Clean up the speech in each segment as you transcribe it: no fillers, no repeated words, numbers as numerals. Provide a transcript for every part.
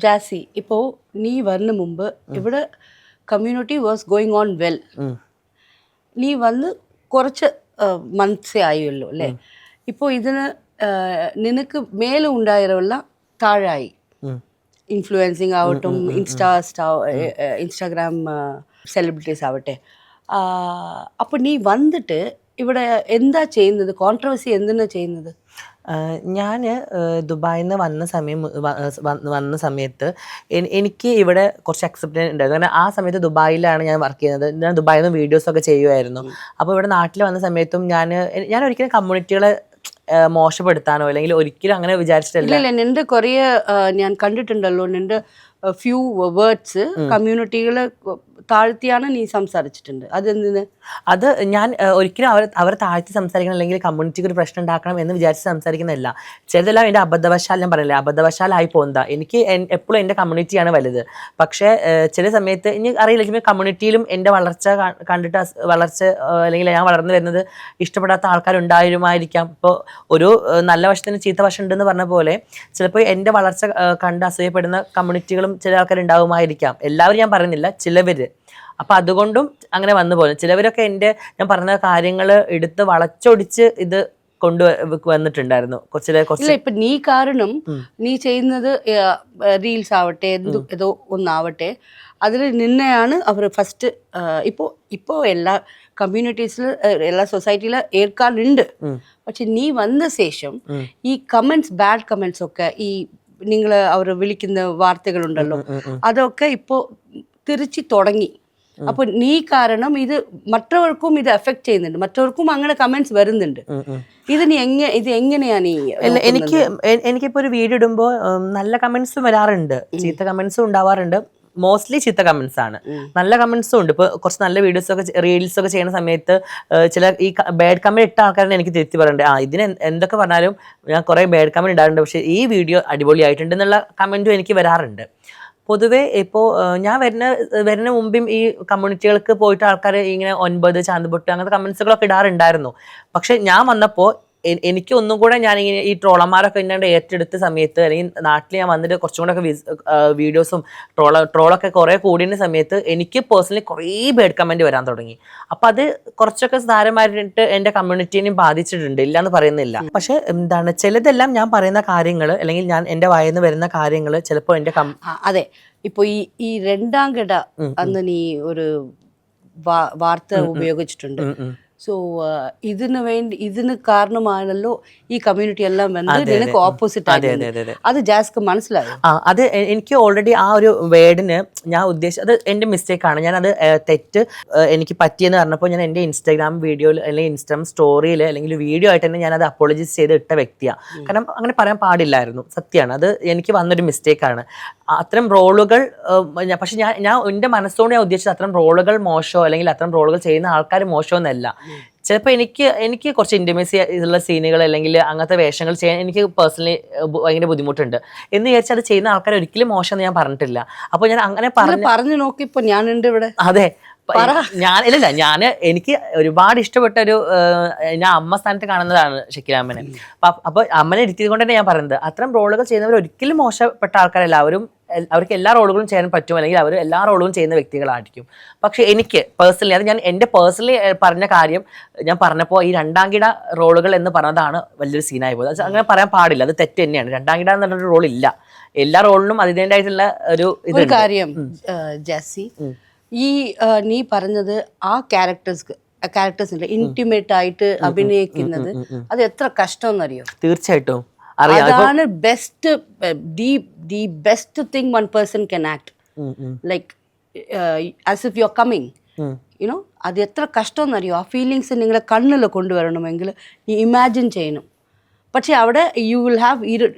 ജാസി ഇപ്പോൾ നീ വരുന്ന മുമ്പ് ഇവിടെ community was going on well. നീ വന്ന് കുറച്ച് മന്ത്സേ ആയുള്ളൂ അല്ലേ? ഇപ്പോൾ ഇതിന് നിനക്ക് മേലെ ഉണ്ടായവരെല്ലാം താഴായി. ഇൻഫ്ലുവൻസിങ് ആവട്ടും ഇൻസ്റ്റാഗ്രാം സെലിബ്രിറ്റീസ് ആവട്ടെ. അപ്പോൾ നീ വന്നിട്ട് ഇവിടെ എന്താ ചെയ്യുന്നത്? കോൺട്രവേഴ്സി എന്തിനാ ചെയ്യുന്നത്? ഞാൻ ദുബായിൽ നിന്ന് വന്ന സമയത്ത് എനിക്ക് ഇവിടെ കുറച്ച് അക്സെപ്റ്റൻസ് ഉണ്ടായിരുന്നു. കാരണം ആ സമയത്ത് ദുബായിലാണ് ഞാൻ വർക്ക് ചെയ്യുന്നത്. ഞാൻ ദുബായിൽ നിന്ന് വീഡിയോസൊക്കെ ചെയ്യുമായിരുന്നു. അപ്പോൾ ഇവിടെ നാട്ടിൽ വന്ന സമയത്തും ഞാൻ ഒരിക്കലും കമ്മ്യൂണിറ്റികളെ മോശപ്പെടുത്താനോ അല്ലെങ്കിൽ ഒരിക്കലും അങ്ങനെ വിചാരിച്ചിട്ടില്ല. ഇല്ല, നിന്റെ കുറേ ഞാൻ കണ്ടിട്ടുണ്ടല്ലോ, നിന്റെ ഫ്യൂ വേർഡ്സ് കമ്മ്യൂണിറ്റികളെ താഴ്ത്തിയാണ് നീ സംസാരിച്ചിട്ടുണ്ട്. അതെന്തിന്? അത് ഞാൻ ഒരിക്കലും അവർ താഴ്ത്തി സംസാരിക്കണം അല്ലെങ്കിൽ കമ്മ്യൂണിറ്റിക്ക് ഒരു പ്രശ്നം ഉണ്ടാക്കണം എന്ന് വിചാരിച്ച് സംസാരിക്കുന്നതല്ല. ചിലതെല്ലാം എൻ്റെ അബദ്ധവശാൽ, ഞാൻ പറയില്ല, അബദ്ധവശാലായി പോകുന്നതാ. എനിക്ക് എപ്പോഴും എൻ്റെ കമ്മ്യൂണിറ്റിയാണ് വലുത്. പക്ഷേ ചില സമയത്ത് എനിക്ക് അറിയില്ല, കമ്മ്യൂണിറ്റിയിലും എൻ്റെ വളർച്ച കണ്ടിട്ട് അല്ലെങ്കിൽ ഞാൻ വളർന്നു വരുന്നത് ഇഷ്ടപ്പെടാത്ത ആൾക്കാരുണ്ടായിരുമായിരിക്കാം. ഇപ്പോൾ ഒരു നല്ല വശത്തിന് ചീത്ത വശം ഉണ്ടെന്ന് പറഞ്ഞ പോലെ ചിലപ്പോൾ എൻ്റെ വളർച്ച കണ്ട് അസൂയപ്പെടുന്ന കമ്മ്യൂണിറ്റികളും ചില ആൾക്കാരുണ്ടാവുമായിരിക്കാം. എല്ലാവരും ഞാൻ പറയുന്നില്ല, ചിലവർ. അപ്പം അതുകൊണ്ടും അങ്ങനെ വന്നു പോകുന്നു. ചിലവരൊക്കെ ഞാൻ പറഞ്ഞ കാര്യങ്ങൾ എടുത്ത് വളച്ചൊടിച്ച് ഇത് വന്നിട്ടുണ്ടായിരുന്നു. ഇപ്പൊ നീ കാരണം നീ ചെയ്യുന്നത് റീൽസ് ആവട്ടെ ഏതോ ഒന്നാവട്ടെ, അതിൽ നിന്നെയാണ് അവർ ഫസ്റ്റ് ഇപ്പോൾ എല്ലാ കമ്മ്യൂണിറ്റീസിൽ എല്ലാ സൊസൈറ്റിയിൽ ഏൽക്കാറുണ്ട്. പക്ഷെ നീ വന്ന ശേഷം ഈ കമന്റ്സ്, ബാഡ് കമന്റ്സ് ഒക്കെ, ഈ നിങ്ങൾ അവർ വിളിക്കുന്ന വാർത്തകളുണ്ടല്ലോ, അതൊക്കെ ഇപ്പോൾ തിരിച്ചു തുടങ്ങി. അപ്പോൾ നീ കാരണം ഇത് മറ്റവർക്കും ഇത് എഫക്ട് ചെയ്യുന്നുണ്ട്, മറ്റവർക്കും അങ്ങനെ കമന്റ്സ് വരുന്നുണ്ട്. ഇത് എങ്ങനെയാണ് എനിക്കിപ്പോൾ ഒരു വീഡിയോ ഇടുമ്പോൾ നല്ല കമന്റ്സും വരാറുണ്ട്, ചീത്ത കമന്റ്സും ഉണ്ടാവാറുണ്ട്. മോസ്റ്റ്ലി ചീത്ത കമന്റ്സ് ആണ്. നല്ല കമന്റ്സും ഉണ്ട്. ഇപ്പോൾ കുറച്ച് നല്ല റീൽസ് ഒക്കെ ചെയ്യുന്ന സമയത്ത് ചില ഈ ബാഡ് കമന്റ് ഇട്ട ആൾക്കാരെ എനിക്ക് തിരുത്തി പറയുന്നുണ്ട്, ഇതിന് എന്തൊക്കെ പറഞ്ഞാലും ഞാൻ കുറേ ബാഡ് കമന്റ് ഇടാറുണ്ട്, പക്ഷേ ഈ വീഡിയോ അടിപൊളിയായിട്ടുണ്ട് എന്നുള്ള കമന്റും എനിക്ക് വരാറുണ്ട്. പൊതുവെ ഇപ്പോൾ ഞാൻ വരുന്ന മുമ്പും ഈ കമ്മ്യൂണിറ്റികൾക്ക് പോയിട്ട് ആൾക്കാർ ഇങ്ങനെ 9 ചാന്തുപൊട്ട് അങ്ങനത്തെ കമന്റ്സുകളൊക്കെ ഇടാറുണ്ടായിരുന്നു. പക്ഷെ ഞാൻ വന്നപ്പോൾ എനിക്ക് ഒന്നും കൂടെ ഞാനിങ്ങനെ ഈ ട്രോളന്മാരൊക്കെ ഇങ്ങനെ ഏറ്റെടുത്ത സമയത്ത്, അല്ലെങ്കിൽ നാട്ടിൽ ഞാൻ വന്നിട്ട് കുറച്ചും കൂടെ ഒക്കെ വീഡിയോസും ട്രോളൊക്കെ കുറേ കൂടിയ സമയത്ത് എനിക്ക് പേഴ്സണലി കുറേ ബാഡ് കമൻറ്റ് വരാൻ തുടങ്ങി. അപ്പം അത് കുറച്ചൊക്കെ സാരമായിട്ട് എൻ്റെ കമ്മ്യൂണിറ്റീനെയും ബാധിച്ചിട്ടുണ്ട്, ഇല്ലയെന്ന് പറയുന്നില്ല. പക്ഷെ ചിലതെല്ലാം ഞാൻ പറയുന്ന കാര്യങ്ങൾ അല്ലെങ്കിൽ ഞാൻ എൻ്റെ വായന്ന് വരുന്ന കാര്യങ്ങൾ ചിലപ്പോൾ എൻ്റെ അതെ. ഇപ്പോൾ ഈ രണ്ടാം ഘട അന്ന് നീ ഒരു വാർത്ത ഉപയോഗിച്ചിട്ടുണ്ട്. സോ ഇതിന് കാരണമാണല്ലോ ഈ കമ്മ്യൂണിറ്റി എല്ലാം വന്നത് നിനക്ക് ഓപ്പോസിറ്റ് ആയത്. അത് ജാസ്ക്ക് മനസ്സിലായോ? അത് എനിക്ക് ഓൾറെഡി ആ ഒരു വേർഡിന് ഞാൻ ഉദ്ദേശിച്ചത് എൻ്റെ മിസ്റ്റേക്കാണ്. ഞാനത് തെറ്റ് എനിക്ക് പറ്റിയെന്ന് പറഞ്ഞപ്പോൾ ഞാൻ എൻ്റെ ഇൻസ്റ്റാഗ്രാം വീഡിയോയിൽ അല്ലെങ്കിൽ ഇൻസ്റ്റാഗ്രാം സ്റ്റോറിയിൽ അല്ലെങ്കിൽ വീഡിയോ ആയിട്ട് തന്നെ ഞാനത് അപ്പോളജൈസ് ചെയ്ത് ഇട്ട വ്യക്തിയാണ്. കാരണം അങ്ങനെ പറയാൻ പാടില്ലായിരുന്നു, സത്യമാണ്. അത് എനിക്ക് വന്നൊരു മിസ്റ്റേക്കാണ്. അത്തരം റോളുകൾ പക്ഷെ ഞാൻ എൻ്റെ മനസ്സോടെ ഞാൻ ഉദ്ദേശിച്ചത് അത്തരം റോളുകൾ മോശമോ അല്ലെങ്കിൽ അത്തരം റോളുകൾ ചെയ്യുന്ന ആൾക്കാർ മോശമെന്നല്ല. ചിലപ്പോൾ എനിക്ക് കുറച്ച് ഇൻറ്റിമസി ഉള്ള സീനുകൾ അല്ലെങ്കിൽ അങ്ങനത്തെ വേഷങ്ങൾ ചെയ്യാൻ എനിക്ക് പേഴ്സണലി ഭയങ്കര ബുദ്ധിമുട്ടുണ്ട് എന്ന് വിചാരിച്ചാൽ അത് ചെയ്യുന്ന ആൾക്കാർ ഒരിക്കലും മോശമെന്ന് ഞാൻ പറഞ്ഞിട്ടില്ല. അപ്പോൾ ഞാൻ അങ്ങനെ പറഞ്ഞു നോക്കി. ഇപ്പോൾ ഞാനുണ്ട് ഇവിടെ. അതെ, എനിക്ക് ഒരുപാട് ഇഷ്ടപ്പെട്ട ഞാൻ അമ്മ സ്ഥാനത്ത് കാണുന്നതാണ് ഷക്കീലാമ്മനെ. അപ്പോൾ അമ്മനെ ഇരുത്തിയത് കൊണ്ട് തന്നെ ഞാൻ പറയുന്നത് അത്തരം റോളുകൾ ചെയ്യുന്നവർ ഒരിക്കലും മോശപ്പെട്ട ആൾക്കാരല്ല. അവർക്ക് എല്ലാ റോളുകളും ചെയ്യാൻ പറ്റും, അല്ലെങ്കിൽ അവർ എല്ലാ റോളുകളും ചെയ്യുന്ന വ്യക്തികളായിരിക്കും. പക്ഷെ എനിക്ക് പേഴ്സണലി, അത് ഞാൻ എൻ്റെ പേഴ്സണലി പറഞ്ഞ കാര്യം ഞാൻ പറഞ്ഞപ്പോൾ ഈ രണ്ടാം കിട റോളുകൾ എന്ന് പറഞ്ഞതാണ് വലിയൊരു സീനായി പോയത്. അത് അങ്ങനെ പറയാൻ പാടില്ല, അത് തെറ്റ് തന്നെയാണ്. രണ്ടാം കിട എന്ന് പറഞ്ഞൊരു റോൾ ഇല്ല. എല്ലാ റോളിനും അതിൻ്റെതായിട്ടുള്ള ഒരു കാര്യം. ജാസി, ഈ നീ പറഞ്ഞത് ആ ക്യാരക്ടേഴ്സിന്റെ ഇന്റിമേറ്റ് ആയിട്ട് അഭിനയിക്കുന്നത് അത് എത്ര കഷ്ടം എന്നറിയോ? തീർച്ചയായിട്ടും അതാണ് the best thing one person can act, like as if you're coming, അത് എത്ര കഷ്ടം എന്നറിയോ? ആ ഫീലിങ്സ് നിങ്ങളെ കണ്ണിൽ കൊണ്ടുവരണമെങ്കിൽ നീ ഇമാജിൻ ചെയ്യണം. പക്ഷെ അവിടെ you will have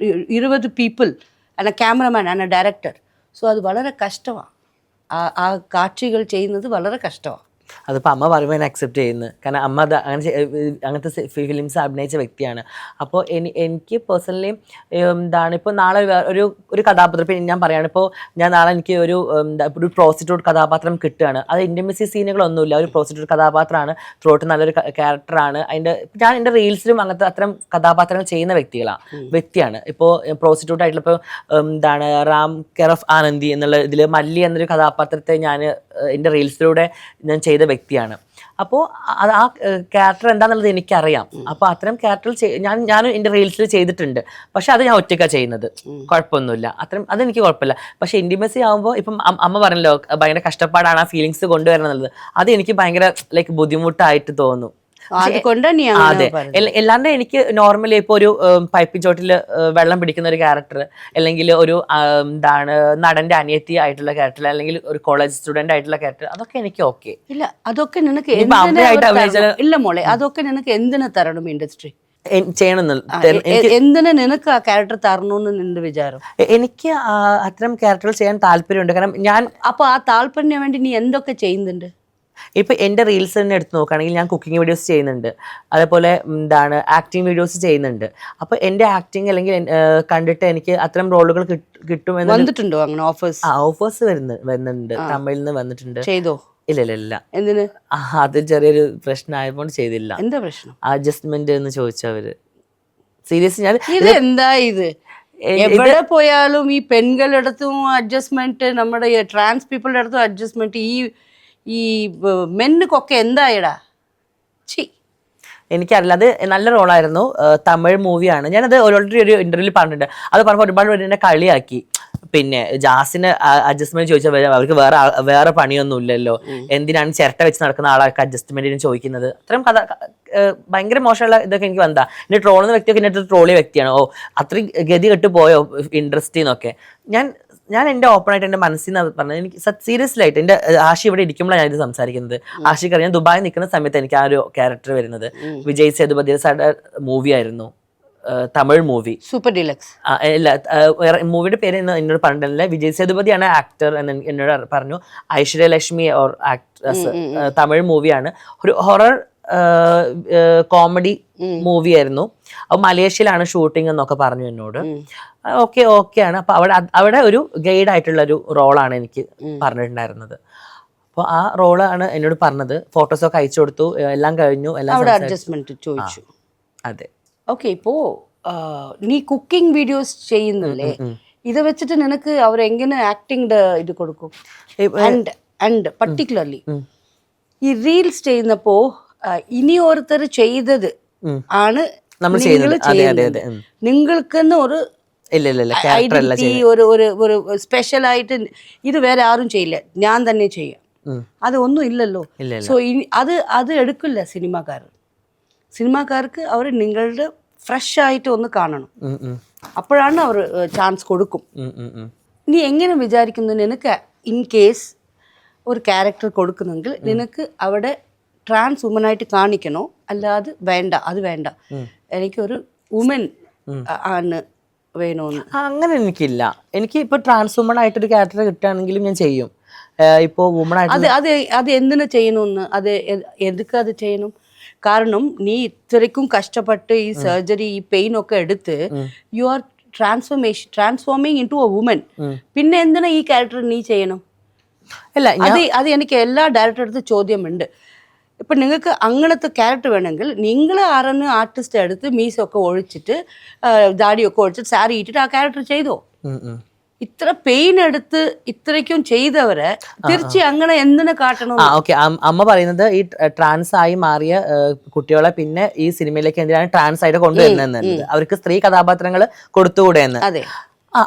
20 people and A cameraman and A director. So അത് വളരെ കഷ്ടമാണ്. ആ കാഴ്ചകൾ ചെയ്യുന്നത് വളരെ കഷ്ടമാണ്. അതിപ്പോൾ അമ്മ പറയുമ്പോൾ ഞാൻ അക്സെപ്റ്റ് ചെയ്യുന്നു. കാരണം അമ്മ അത് അങ്ങനത്തെ ഫിലിംസ് അഭിനയിച്ച വ്യക്തിയാണ്. അപ്പോൾ എനിക്ക് പേഴ്സണലി എന്താണ് ഇപ്പോൾ നാളെ ഒരു കഥാപാത്രം, ഇപ്പം ഞാൻ പറയുകയാണ്, ഇപ്പോൾ ഞാൻ നാളെ എനിക്ക് ഒരു പ്രോസ്റ്റിറ്റ്യൂട്ട് കഥാപാത്രം കിട്ടുകയാണ്. അത് ഇൻറ്റിമസി സീനുകളൊന്നുമില്ല, ഒരു പ്രോസ്റ്റിറ്റ്യൂട്ട് കഥാപാത്രമാണ്, ത്രൂട്ട് നല്ലൊരു ക്യാരക്ടറാണ്. ഞാൻ എൻ്റെ റീൽസിലും അങ്ങനത്തെ അത്തരം കഥാപാത്രങ്ങൾ ചെയ്യുന്ന വ്യക്തിയാണ്. ഇപ്പോൾ പ്രോസ്റ്റിറ്റ്യൂട്ട് ആയിട്ടുള്ള ഇപ്പോൾ എന്താണ് റാം കെയർ ഓഫ് ആനന്ദി എന്നുള്ള ഇതിൽ മല്ലി എന്നൊരു കഥാപാത്രത്തെ ഞാൻ എൻ്റെ റീൽസിലൂടെ ഞാൻ ചെയ്ത വ്യക്തിയാണ്. അപ്പോൾ ആ ക്യാരക്ടർ എന്താണെന്നുള്ളത് എനിക്കറിയാം. അപ്പോൾ അത്തരം ക്യാരക്ടർ ഞാൻ എൻ്റെ റീൽസിൽ ചെയ്തിട്ടുണ്ട്. പക്ഷെ അത് ഞാൻ ഒറ്റയ്ക്കാണ് ചെയ്യുന്നത്, കുഴപ്പമൊന്നുമില്ല, അതെനിക്ക് കുഴപ്പമില്ല. പക്ഷെ ഇൻറ്റിമസി ആകുമ്പോൾ ഇപ്പം അമ്മ പറഞ്ഞല്ലോ ഭയങ്കര കഷ്ടപ്പാടാണ് ആ ഫീലിങ്സ് കൊണ്ടുവരണം എന്നുള്ളത്. അത് എനിക്ക് ഭയങ്കര ബുദ്ധിമുട്ടായിട്ട് തോന്നുന്നു. അതെ, എല്ലാണ്ട് എനിക്ക് നോർമലി ഇപ്പോൾ ഒരു പൈപ്പിൻ ചോട്ടിൽ വെള്ളം പിടിക്കുന്ന ഒരു ക്യാരക്ടർ, അല്ലെങ്കിൽ ഒരു എന്താണ് നടന്റെ അനിയത്തി ആയിട്ടുള്ള ക്യാരക്ടർ, അല്ലെങ്കിൽ ഒരു കോളേജ് സ്റ്റുഡന്റ് ആയിട്ടുള്ള ക്യാരക്ടർ, അതൊക്കെ എനിക്ക് ഓക്കെ. ഇല്ല, അതൊക്കെ നിനക്ക് ഇല്ല മോളെ, അതൊക്കെ നിനക്ക് എന്തിനു തരണം ഇൻഡസ്ട്രി എന്തിനാ നിനക്ക് ആ ക്യാരക്ടർ തരണമെന്ന് നിന്റെ വിചാരം? എനിക്ക് അത്തരം ക്യാരക്ടറുകൾ ചെയ്യാൻ താല്പര്യമുണ്ട്. കാരണം അപ്പൊ ആ താല്പര്യത്തിന് വേണ്ടി നീ എന്തൊക്കെ ചെയ്യുന്നുണ്ട്? ഇപ്പൊ എൻ്റെ റീൽസ് തന്നെ എടുത്ത് നോക്കുകയാണെങ്കിൽ ഞാൻ കുക്കിംഗ് വീഡിയോസ് ചെയ്യുന്നുണ്ട്, അതേപോലെ എന്താണ് ആക്ടിങ് വീഡിയോസ് ചെയ്യുന്നുണ്ട്. അപ്പൊ എൻ്റെ ആക്ടിങ് അല്ലെങ്കിൽ കണ്ടിട്ട് എനിക്ക് അത്തരം റോളുകൾ കിട്ടുമെന്ന് വന്നിട്ടുണ്ടോ അങ്ങനെ ഓഫേഴ്സ്? ഓഫേഴ്സ് വരുന്നുണ്ട്, തമിഴിൽ നിന്ന് വന്നിട്ടുണ്ട്. ചെയ്തോ? ഇല്ല. എന്തിന്? അത് ചെറിയൊരു പ്രശ്നമായതുകൊണ്ട് ചെയ്തില്ല. എന്താ പ്രശ്നം? അഡ്ജസ്റ്റ്മെന്റ് എന്ന് ചോദിച്ചവര്. സീരിയസ് ഞാൻ എന്താ ഇത് എവിടെ പോയാലും ഈ പെൺകളുടെ അഡ്ജസ്റ്റ്മെന്റ്, നമ്മുടെ ട്രാൻസ് പീപ്പിളുടെ അടുത്തും അഡ്ജസ്റ്റ്മെന്റ്, ഈ മെന്നുകൊക്കെ എന്തായടാ? എനിക്കറിയില്ല. അത് നല്ല റോളായിരുന്നു, തമിഴ് മൂവിയാണ്. ഞാനത് ഓൾറെഡി ഒരു ഇന്റർവ്യൂവിൽ പറഞ്ഞിട്ടുണ്ട്. അത് പറഞ്ഞപ്പോൾ ഒരുപാട് പേര് എന്നെ കളിയാക്കി. പിന്നെ ജാസിന് അഡ്ജസ്റ്റ്മെന്റ് ചോദിച്ചാൽ അവർക്ക് വേറെ പണിയൊന്നും ഇല്ലല്ലോ, എന്തിനാണ് ചിരട്ട വെച്ച് നടക്കുന്ന ആളൊക്കെ അഡ്ജസ്റ്റ്മെന്റിന് ചോദിക്കുന്നത്? അത്രയും ഭയങ്കര മോശമുള്ള ഇതൊക്കെ എനിക്ക് വന്നാ. എന്നെ ട്രോളുന്ന വ്യക്തിയൊക്കെ എന്നെ ട്രോളിയ വ്യക്തിയാണ്. അത്രയും ഗതി കെട്ട് പോയോ ഇൻഡസ്ട്രി എന്നൊക്കെ. ഞാൻ എൻ്റെ ഓപ്പണായിട്ട് എൻ്റെ മനസ്സിൽ നിന്ന് പറഞ്ഞത്, എനിക്ക് സീരിയസ്ലി ആയിട്ട് എൻ്റെ ആഷി ഇവിടെ ഇരിക്കുമ്പോഴാണ് ഞാനിത് സംസാരിക്കുന്നത്. ആഷിക്ക് ഞാൻ ദുബായിൽ നിൽക്കുന്ന സമയത്ത് എനിക്ക് ആ ഒരു ക്യാരക്ടർ വരുന്നത്. വിജയ് സേതുപതി സാറുടെ മൂവി ആയിരുന്നു, തമിഴ് മൂവി, സൂപ്പർ ഡീലക്സ്. ഇല്ല, മൂവിയുടെ പേര് എന്നോട് പറഞ്ഞിട്ടില്ല. വിജയ് സേതുപതിയാണ് ആക്ടർ എന്ന് എന്നോട് പറഞ്ഞു. Aishwarya Lakshmi or actress. തമിഴ് മൂവിയാണ്, ഒരു ഹൊറർ കോമഡി മൂവി ആയിരുന്നു. അപ്പൊ മലേഷ്യയിലാണ് ഷൂട്ടിംഗ് എന്നൊക്കെ പറഞ്ഞു എന്നോട്. ഓക്കെയാണ്. അപ്പൊ അവിടെ ഒരു ഗൈഡ് ആയിട്ടുള്ള ഒരു റോളാണ് എനിക്ക് പറഞ്ഞിട്ടുണ്ടായിരുന്നത്. അപ്പോൾ ആ റോളാണ് എന്നോട് പറഞ്ഞത്. ഫോട്ടോസൊക്കെ അയച്ചു കൊടുത്തു, എല്ലാം കഴിഞ്ഞു, എല്ലാം അഡ്ജസ്റ്റ്മെന്റ് ചോദിച്ചു. അതെ. ഓക്കെ, ഇപ്പോ നീ കുക്കിംഗ് വീഡിയോസ് ചെയ്യുന്നില്ലേ, ഇത് വെച്ചിട്ട് നിനക്ക് അവരെങ്ങനെ ആക്ടിങ് ഇത് കൊടുക്കും? ആൻഡ് പർട്ടിക്കുലർലി ഈ റീൽസ് ചെയ്യുന്നപ്പോ ഇനി ഓരോരുത്തർ ചെയ്തത് ആണ് നിങ്ങൾക്കെന്ന് ഒരു ഐഡന്റിറ്റി, ഒരു സ്പെഷ്യൽ ആയിട്ട് ഇത് വേറെ ആരും ചെയ്യില്ല, ഞാൻ തന്നെ ചെയ്യാം, അത് ഒന്നും ഇല്ലല്ലോ. സോ അത് എടുക്കില്ല സിനിമാക്കാർക്ക് അവർ നിങ്ങളുടെ ഫ്രഷ് ആയിട്ട് ഒന്ന് കാണണം, അപ്പോഴാണ് അവർ ചാൻസ് കൊടുക്കും. നീ എങ്ങനെ വിചാരിക്കുന്നു, നിനക്ക് ഇൻ കേസ് ഒരു ക്യാരക്ടർ കൊടുക്കുന്നെങ്കിൽ നിനക്ക് അവിടെ ട്രാൻസ് വുമനായിട്ട് കാണിക്കണോ, അല്ലാതെ അത് വേണ്ട എനിക്കൊരു വുമൻ ആണ് വേണമെന്ന്? അങ്ങനെ എനിക്കില്ല. എനിക്ക് ഇപ്പോൾ ട്രാൻസ് വുമൺ ആയിട്ടൊരു ക്യാരക്ടർ കിട്ടുകയാണെങ്കിലും ഞാൻ ചെയ്യും. ഇപ്പോൾ വുമൺ ആയിട്ട് അത് എന്തിനു ചെയ്യണമെന്ന്, അത് എതൊക്കെ അത് ചെയ്യണം? കാരണം നീ ഇത്രയ്ക്കും കഷ്ടപ്പെട്ട് ഈ സർജറി, ഈ പെയിൻ ഒക്കെ എടുത്ത് you are transforming into a woman. പിന്നെ എന്തിനാ ഈ ക്യാരക്ടർ നീ ചെയ്യണം? അല്ല, അത് എനിക്ക് എല്ലാ ഡയറക്ടറുടെ അടുത്ത് ചോദ്യമുണ്ട്. ഇപ്പൊ നിങ്ങൾക്ക് അങ്ങനത്തെ ക്യാരക്ടർ വേണമെങ്കിൽ നിങ്ങൾ ആർട്ടിസ്റ്റ് എടുത്ത് മീസൊക്കെ ഒഴിച്ചിട്ട് ദാടിയൊക്കെ ഒഴിച്ചിട്ട് സാരി ഇട്ടിട്ട് ആ ക്യാരക്ടർ ചെയ്തോ. ഇത്ര പെയിൻ എടുത്ത് ഇത്രയ്ക്കും ചെയ്തവരെ തിരിച്ച് അങ്ങനെ എന്തിനു കാട്ടണം? ഓക്കെ, അമ്മ പറയുന്നത് ഈ ട്രാൻസ് ആയി മാറിയ കുട്ടികളെ പിന്നെ ഈ സിനിമയിലേക്ക് എന്തിനാണ് ട്രാൻസ് ആയിട്ട് കൊണ്ടുവരുന്നത്, അവർക്ക് സ്ത്രീ കഥാപാത്രങ്ങൾ കൊടുത്തുകൂടെ എന്ന്. അതെ,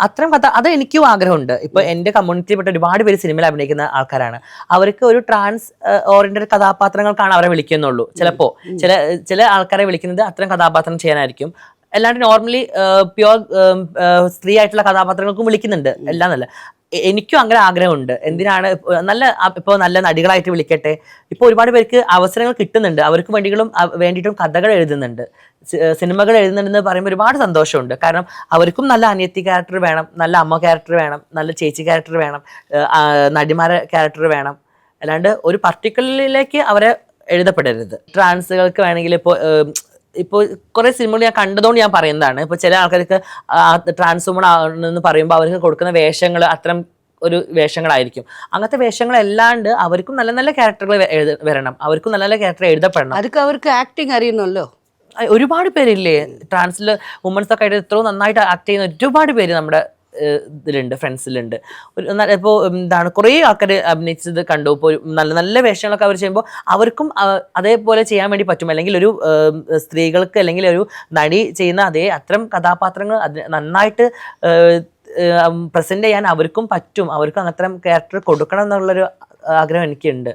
അത്തരം കഥ അത് എനിക്കും ആഗ്രഹമുണ്ട്. ഇപ്പൊ എന്റെ കമ്മ്യൂണിറ്റിയിൽപ്പെട്ട ഒരുപാട് പേര് സിനിമയിൽ അഭിനയിക്കുന്ന ആൾക്കാരാണ്. അവർക്ക് ഒരു ട്രാൻസ് ഓറിയന്റഡ് കഥാപാത്രങ്ങൾക്കാണ് അവരെ വിളിക്കുന്നുള്ളൂ. ചില ആൾക്കാരെ വിളിക്കുന്നത് അത്തരം കഥാപാത്രം ചെയ്യാനായിരിക്കും. അല്ലാണ്ട് നോർമലി പ്യുവർ സ്ത്രീ ആയിട്ടുള്ള കഥാപാത്രങ്ങൾക്കും വിളിക്കുന്നുണ്ട്. എല്ലാം നല്ല എനിക്കും അങ്ങനെ ആഗ്രഹമുണ്ട്. എന്തിനാണ് ഇപ്പോൾ നല്ല നടികളായിട്ട് വിളിക്കട്ടെ. ഇപ്പോൾ ഒരുപാട് പേർക്ക് അവസരങ്ങൾ കിട്ടുന്നുണ്ട്, അവർക്ക് വേണ്ടിയിട്ടും കഥകൾ എഴുതുന്നുണ്ട്, സിനിമകൾ എഴുതുന്നുണ്ടെന്ന് പറയുമ്പോൾ ഒരുപാട് സന്തോഷമുണ്ട്. കാരണം അവർക്കും നല്ല അനിയത്തി ക്യാരക്ടർ വേണം, നല്ല അമ്മ ക്യാരക്ടർ വേണം, നല്ല ചേച്ചി ക്യാരക്ടർ വേണം, നടിമാരെ ക്യാരക്ടർ വേണം. അല്ലാണ്ട് ഒരു പർട്ടിക്കുലറിലേക്ക് അവരെ എഴുതപ്പെടരുത്. ട്രാൻസുകൾക്ക് വേണമെങ്കിൽ ഇപ്പോൾ കുറേ സിനിമകൾ ഞാൻ കണ്ടതുകൊണ്ട് ഞാൻ പറയുന്നതാണ്. ഇപ്പോൾ ചില ആൾക്കാർക്ക് ട്രാൻസ് വുമൺ ആണെന്ന് പറയുമ്പോൾ അവർക്ക് കൊടുക്കുന്ന വേഷങ്ങൾ അത്തരം ഒരു വേഷങ്ങളായിരിക്കും. അങ്ങനത്തെ വേഷങ്ങളല്ലാണ്ട് അവർക്കും നല്ല നല്ല ക്യാരക്ടറുകൾ വരണം, അവർക്കും നല്ല നല്ല ക്യാരക്ടർ എഴുതപ്പെടണം. അതൊക്കെ അവർക്ക് ആക്ടിങ് അറിയുന്നല്ലോ. ഒരുപാട് പേരില്ലേ ട്രാൻസിൽ വുമൻസ് ഒക്കെ ആയിട്ട് എത്രയോ നന്നായിട്ട് ആക്ട് ചെയ്യുന്ന ഒരുപാട് പേര് നമ്മുടെ ഇതിലുണ്ട്, ഫ്രണ്ട്സിലുണ്ട്. ഇപ്പോൾ എന്താണ് കുറേ ആൾക്കാർ അഭിനയിച്ചത് കണ്ടു. ഇപ്പോൾ നല്ല നല്ല വേഷങ്ങളൊക്കെ അവർ ചെയ്യുമ്പോൾ അവർക്കും അതേപോലെ ചെയ്യാൻ വേണ്ടി പറ്റും. അല്ലെങ്കിൽ ഒരു സ്ത്രീകൾക്ക് അല്ലെങ്കിൽ ഒരു നടി ചെയ്യുന്ന അത്തരം കഥാപാത്രങ്ങൾ നന്നായിട്ട് പ്രസന്റ് ചെയ്യാൻ അവർക്കും പറ്റും. അവർക്കും അത്തരം ക്യാരക്ടർ കൊടുക്കണം എന്നുള്ളൊരു ആഗ്രഹം എനിക്കുണ്ട്.